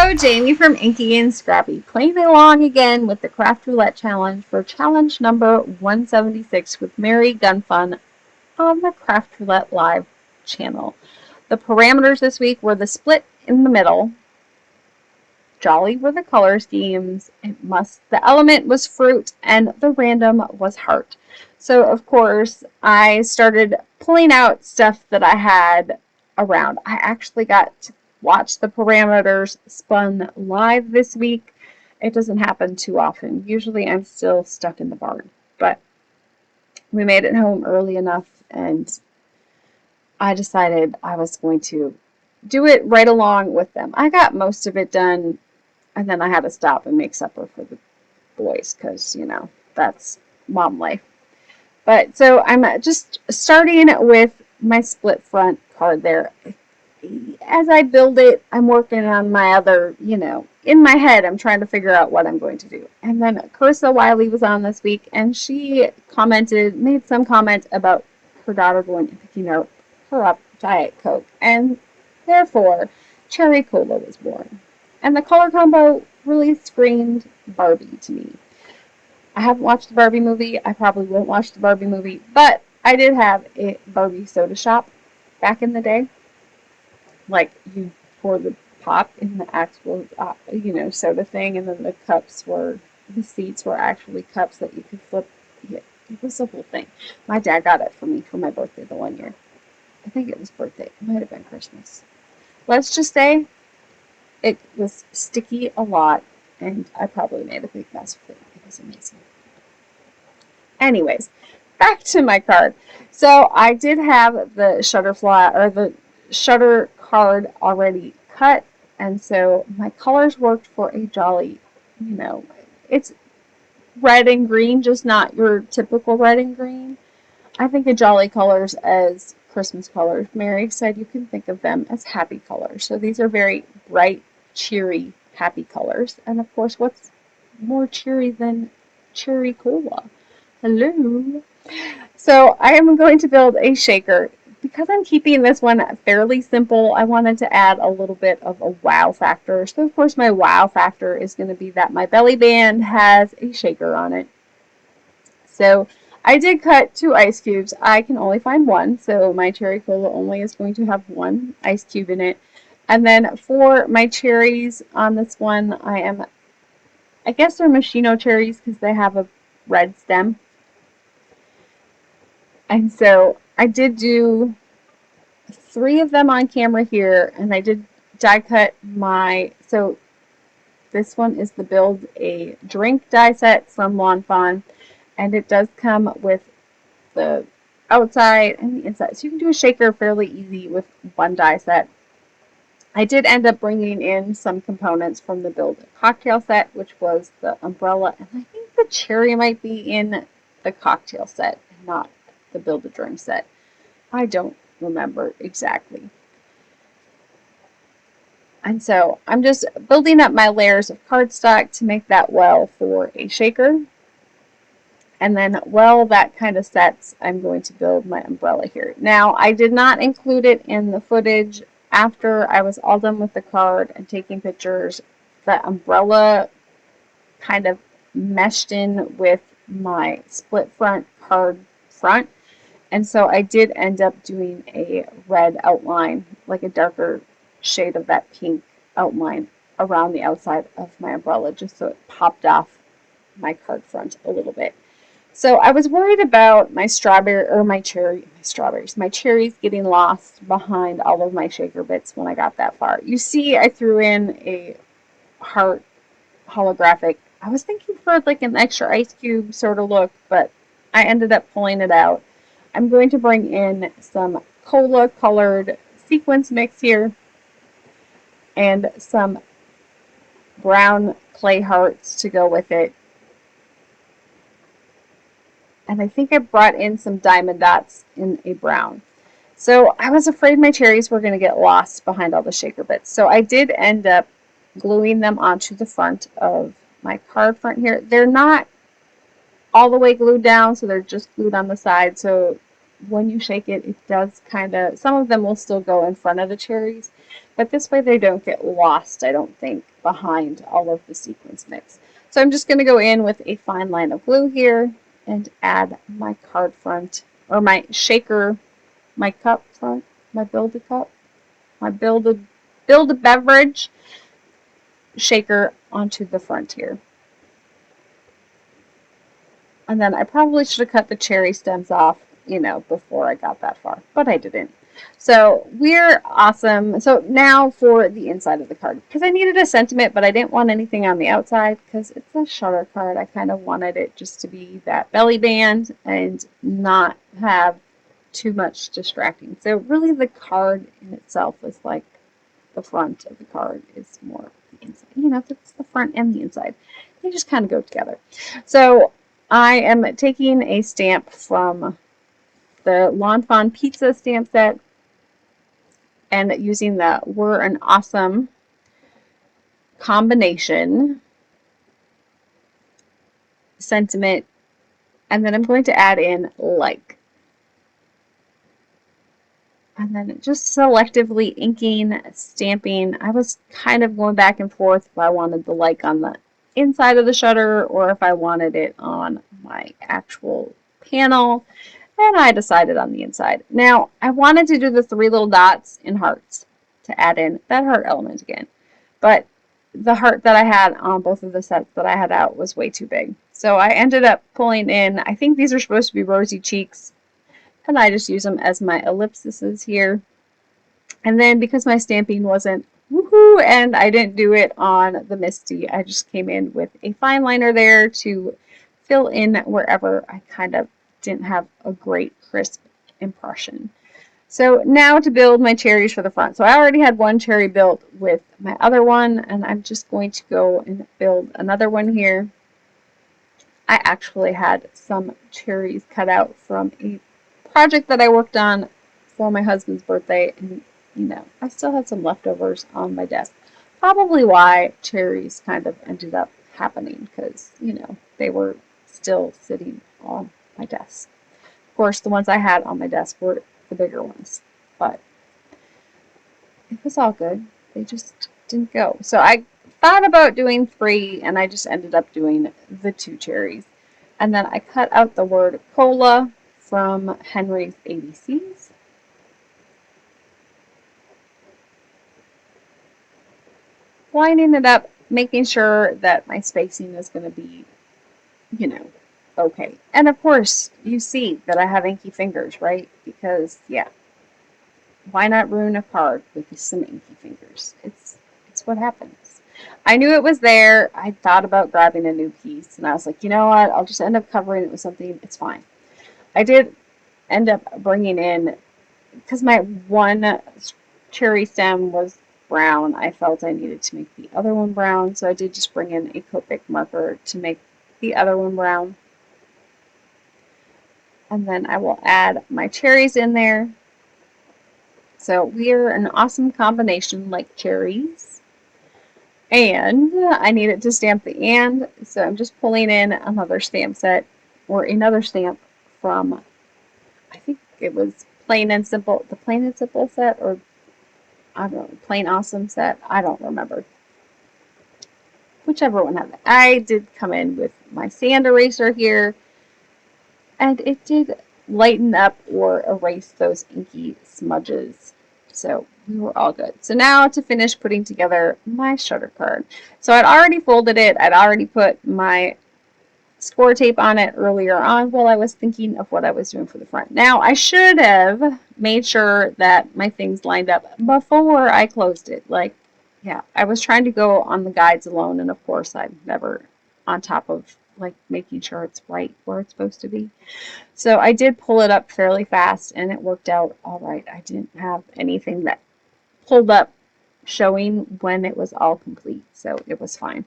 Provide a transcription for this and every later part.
Hello, Jamie from Inky&Scrappy, playing along again with the Craft Roulette Challenge for challenge number 176 with Merry Gun Fun on the Craft Roulette Live channel. The parameters this week were the split in the middle, jolly were the color schemes, the element was fruit, and the random was heart. So, of course, I started pulling out stuff that I had around. I actually got to watch the parameters spun live this week. It doesn't happen too often. Usually I'm still stuck in the barn, but we made it home early enough and I decided I was going to do it right along with them. I got most of it done and then I had to stop and make supper for the boys because, you know, that's mom life. But so I'm just starting with my split front card there. As I build it, I'm working on my other, in my head, I'm trying to figure out what I'm going to do. And then Carissa Wiley was on this week, and she made some comment about her daughter going and picking her up Diet Coke. And therefore, Cherry Cola was born. And the color combo really screamed Barbie to me. I haven't watched the Barbie movie. I probably won't watch the Barbie movie. But I did have a Barbie soda shop back in the day. Like, you pour the pop in the actual, soda thing, and then the seats were actually cups that you could flip. Yeah, it was the whole thing. My dad got it for me for my birthday the one year. I think it was birthday. It might have been Christmas. Let's just say it was sticky a lot, and I probably made a big mess with it. It was amazing. Anyways, back to my card. So I did have the shutter card already cut, and so my colors worked for a jolly, it's red and green, just not your typical red and green. I think of jolly colors as Christmas colors. Mary said you can think of them as happy colors. So these are very bright, cheery, happy colors. And of course, what's more cheery than cherry cola? Hello. So I am going to build a shaker. Because I'm keeping this one fairly simple, I wanted to add a little bit of a wow factor. So of course my wow factor is going to be that my belly band has a shaker on it. So I did cut 2 ice cubes. I can only find one, so my cherry cola only is going to have 1 ice cube in it. And then for my cherries on this one, I guess they're machino cherries because they have a red stem. And so I did do 3 of them on camera here, and I did die cut so this one is the Build a Drink die set from Fawn, and it does come with the outside and the inside. So you can do a shaker fairly easy with 1 die set. I did end up bringing in some components from the Build a Cocktail set, which was the umbrella, and I think the cherry might be in the cocktail set and not the Build a Drink set. I don't remember exactly. And so I'm just building up my layers of cardstock to make that well for a shaker. And then while that kind of sets, I'm going to build my umbrella here. Now, I did not include it in the footage. After I was all done with the card and taking pictures, the umbrella kind of meshed in with my split front card front. And so I did end up doing a red outline, like a darker shade of that pink outline around the outside of my umbrella, just so it popped off my card front a little bit. So I was worried about my cherries getting lost behind all of my shaker bits when I got that far. You see, I threw in a heart holographic. I was thinking for like an extra ice cube sort of look, but I ended up pulling it out. I'm going to bring in some cola colored sequins mix here and some brown clay hearts to go with it. And I think I brought in some diamond dots in a brown. So I was afraid my cherries were going to get lost behind all the shaker bits. So I did end up gluing them onto the front of my card front here. They're not all the way glued down, so they're just glued on the side. So when you shake it, it does kind of, some of them will still go in front of the cherries. But this way they don't get lost, I don't think, behind all of the sequins mix. So I'm just going to go in with a fine line of glue here and add my card front, or my shaker, my cup front, my build-a-cup, my build-a-beverage shaker onto the front here. And then I probably should have cut the cherry stems off, you know, before I got that far, but I didn't. So we're awesome. So now for the inside of the card, because I needed a sentiment, but I didn't want anything on the outside because it's a shutter card. I kind of wanted it just to be that belly band and not have too much distracting. So really the card in itself is like the front of the card is more the inside. You know, it's the front and the inside. They just kind of go together. So I am taking a stamp from the Fawn pizza stamp set and using the We're an Awesome combination sentiment, and then I'm going to add in like. And then just selectively inking, stamping. I was kind of going back and forth if I wanted the like on the inside of the shutter or if I wanted it on my actual panel. And I decided on the inside. Now, I wanted to do the 3 little dots in hearts to add in that heart element again. But the heart that I had on both of the sets that I had out was way too big. So I ended up pulling in, I think these are supposed to be rosy cheeks, and I just use them as my ellipses here. And then because my stamping wasn't woohoo and I didn't do it on the Misty, I just came in with a fine liner there to fill in wherever I kind of didn't have a great crisp impression. So now to build my cherries for the front. So I already had one cherry built with my other one, and I'm just going to go and build another one here. I actually had some cherries cut out from a project that I worked on for my husband's birthday, and you know, I still had some leftovers on my desk. Probably why cherries kind of ended up happening, because you know, they were still sitting on my desk. Of course, the ones I had on my desk were the bigger ones, but it was all good. They just didn't go. So I thought about doing 3, and I just ended up doing the 2 cherries. And then I cut out the word cola from Henry's ABCs. Lining it up, making sure that my spacing is going to be, you know, okay. And of course, you see that I have inky fingers, right? Because, yeah, why not ruin a card with some inky fingers? It's what happens. I knew it was there. I thought about grabbing a new piece, and I was like, you know what? I'll just end up covering it with something. It's fine. I did end up bringing in, because my one cherry stem was brown, I felt I needed to make the other one brown, so I did just bring in a Copic marker to make the other one brown. And then I will add my cherries in there. So we're an awesome combination like cherries. And I needed to stamp the and, so I'm just pulling in another stamp set, or another stamp from, I think it was Plain and Simple, the Plain and Simple set, or I don't know, Plain Awesome set, I don't remember. Whichever one had it. I did come in with my sand eraser here, and it did lighten up or erase those inky smudges. So we were all good. So now to finish putting together my shutter card. So I'd already folded it. I'd already put my score tape on it earlier on while I was thinking of what I was doing for the front. Now I should have made sure that my things lined up before I closed it. Like, yeah, I was trying to go on the guides alone, and of course I'm never on top of like making sure it's right where it's supposed to be. So I did pull it up fairly fast, and it worked out all right. I didn't have anything that pulled up showing when it was all complete, so it was fine.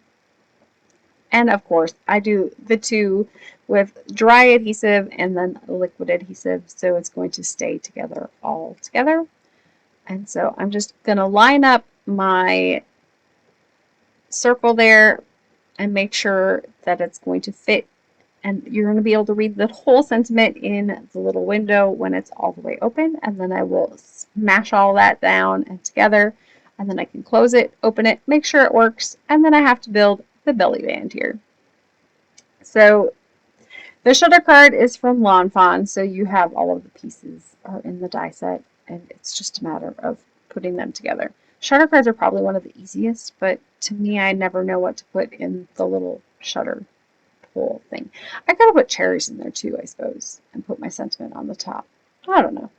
And of course, I do the 2 with dry adhesive and then liquid adhesive, so it's going to stay together all together. And so I'm just going to line up my circle there and make sure that it's going to fit. And you're going to be able to read the whole sentiment in the little window when it's all the way open. And then I will smash all that down and together. and then I can close it, open it, make sure it works, and then I have to build the belly band here. So the shutter card is from Fawn, so you have all of the pieces are in the die set, and it's just a matter of putting them together. Shutter cards are probably one of the easiest, but to me, I never know what to put in the little shutter pull thing. I gotta put cherries in there too, I suppose, and put my sentiment on the top. I don't know.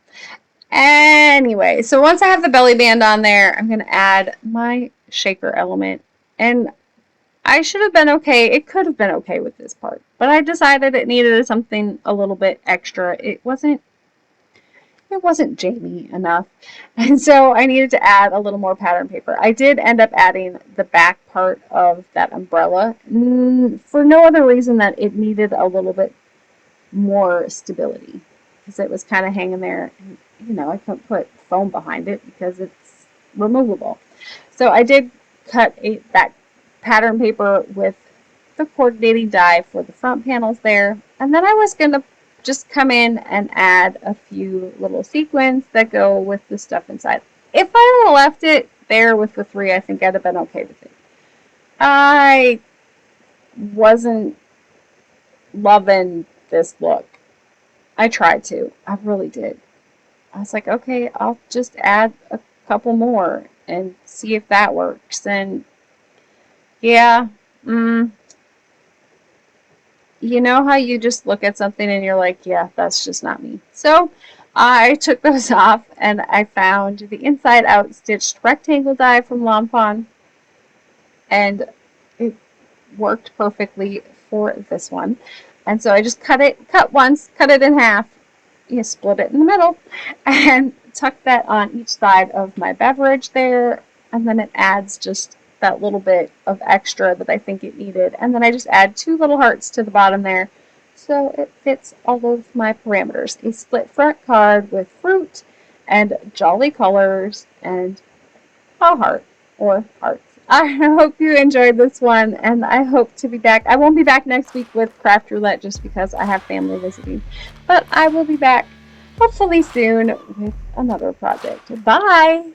Anyway, so once I have the belly band on there, I'm going to add my shaker element. And I should have been okay. It could have been okay with this part, but I decided it needed something a little bit extra. It wasn't Jamie enough. And so I needed to add a little more pattern paper. I did end up adding the back part of that umbrella for no other reason that it needed a little bit more stability, because it was kind of hanging there. And, you know, I couldn't put foam behind it because it's removable. So I did cut that pattern paper with the coordinating die for the front panels there. And then I was going to just come in and add a few little sequins that go with the stuff inside. If I would have left it there with the 3, I think I'd have been okay with it. I wasn't loving this look. I tried to. I really did. I was like, okay, I'll just add a couple more and see if that works. And yeah, you know how you just look at something and you're like, yeah, that's just not me. So I took those off and I found the inside out stitched rectangle die from Fawn, and it worked perfectly for this one. And so I just cut once, cut it in half, you split it in the middle, and tuck that on each side of my beverage there, and then it adds just that little bit of extra that I think it needed. And then I just add 2 little hearts to the bottom there, so it fits all of my parameters. A split front card with fruit and jolly colors and a heart or hearts. I hope you enjoyed this one, and I hope to be back. I won't be back next week with Craft Roulette just because I have family visiting, but I will be back hopefully soon with another project. Bye!